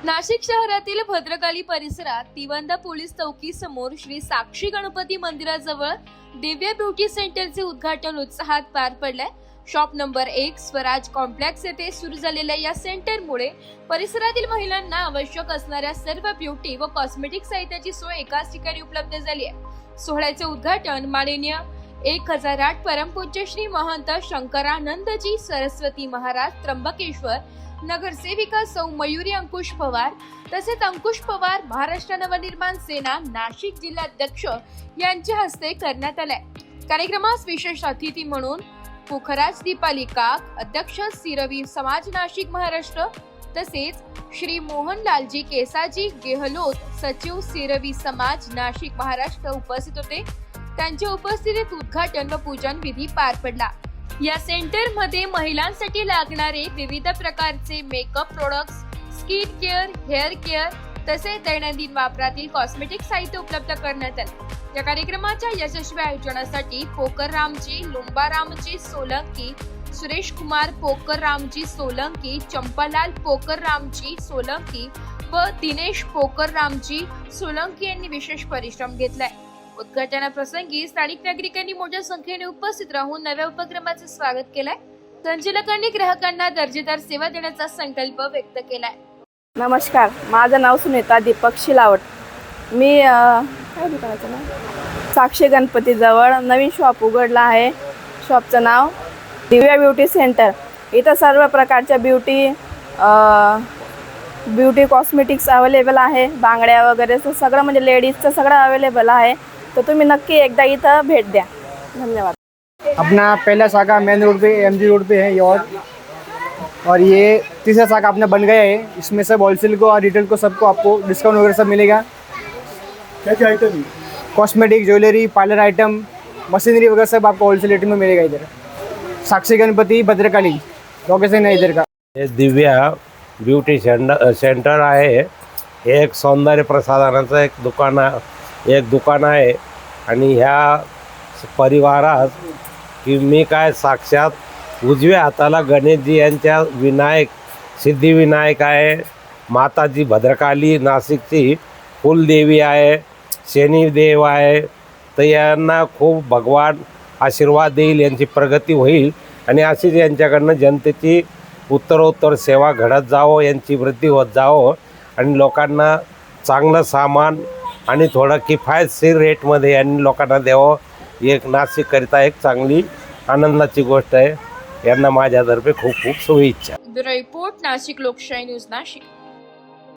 नाशिक शहरातील भद्रकाली परिसरात तिवंदा पोलीस चौकी समोर श्री साक्षी गणपती मंदिराजवळ दिव्य ब्युटी सेंटरचे उद्घाटन उत्साहात पार पडले। शॉप नंबर 1 स्वराज कॉम्प्लेक्स येथे सुरू झालेल्या या सेंटरमुळे परिसरातील महिलांना आवश्यक असणाऱ्या सर्व ब्युटी व कॉस्मेटिक साहित्याची सोय एकाच ठिकाणी उपलब्ध झाली आहे। सोहळ्याचे उद्घाटन माननीय 1008 परमपूज्य श्री महंत शंकरानंदजी सरस्वती महाराज त्र्यंबकेश्वर, नगरसेविका सौ मयुरी अंकुश पवार तसेच अंकुश पवार महाराष्ट्र नवनिर्माण सेना नाशिक जिल्हाध्यक्ष यांच्या हस्ते करण्यात आले। कार्यक्रमास विशेष अतिथी म्हणून पोखराज दीपाली काक, अध्यक्ष सिरवी समाज नाशिक महाराष्ट्र तसेच श्री मोहनलालजी केसाजी गेहलोत, सचिव सिरवी समाज नाशिक महाराष्ट्र उपस्थित होते। त्यांच्या उपस्थितीत उद्घाटन व पूजन विधी पार पडला। या सेंटर मध्ये महिलांसाठी लागणारे विविध प्रकारचे makeup products, skin care, hair care तसेच दैनंदिन वापरातील कॉस्मेटिक साहित्य उपलब्ध करण्यात आले। या कार्यक्रमाच्या यशस्वी आयोजनासाठी पोकररामजी लुंबारामजी सोलंकी, सुरेश कुमार पोकररामजी सोलंकी, चंपालाल पोकररामजी सोलंकी व दिनेश पोकररामजी सोलंकी यांनी विशेष परिश्रम घेतलाय। उद्घाटनाप्रसंगी स्थानिक नागरिकांनी मोठ्या संख्येने उपस्थित राहून नव्या उपक्रमाचे स्वागत केलंय। संचालकांनी ग्राहकांना दर्जेदार सेवा देण्याचा संकल्प व्यक्त केलाय। नमस्कार, माझं नाव सुनीता दीपक शिलावट। मी काय दुकानाचं नाव साक्षी गणपती जवळ नवीन शॉप उघडला आहे। शॉपचं नाव दिव्या ब्युटी सेंटर। इथं सर्व प्रकारच्या ब्युटी कॉस्मेटिक्स अवेलेबल आहे। बांगड्या वगैरे सगळं म्हणजे लेडीजचं सगळं अवेलेबल आहे। तो तुम्ही नक्की एकदा इथं भेट द्या। धन्यवाद। अपना पहला शाखा मेन रोड पे एमजी रोड पे है ये, और ये तीसरा शाखा अपना बन गया है। इसमें सब होलसेल को और रिटेल को सबको आपको डिस्काउंट वगैरह सब मिलेगा। क्या क्या आइटम है? Cosmetic, jewellery, parlour item, machinery वगैरह सब आपको होलसेल रेट में मिलेगा। इधर साक्षी गणपती भद्रकाली लोकेशन है इधर का। हे दिव्या ब्युटी सेंटर आहे। हे एक सौंदर्य प्रसाधनाचं एक दुकान आहे आणि ह्या परिवारात की मी काय साक्षात उजव्या हाताला गणेशजी यांच्या विनायक सिद्धिविनायक आहे, माताजी भद्रकाली नाशिकची कुलदेवी आहे, शनिदेव आहे। तर यांना खूप भगवान आशीर्वाद देईल, यांची प्रगती होईल आणि अशीच यांच्याकडनं जनतेची उत्तरोत्तर सेवा घडत जावं, यांची वृद्धी होत जावं आणि लोकांना चांगलं सामान आणि थोडं किफायतशीर रेटमध्ये यांनी लोकांना द्यावं। एक नाशिककरिता एक चांगली आनंदाची गोष्ट आहे। यांना माझ्यातर्फे खूप खूप शुभेच्छा। ब्युरो रिपोर्ट, नाशिक लोकशाही न्यूज नाशिक।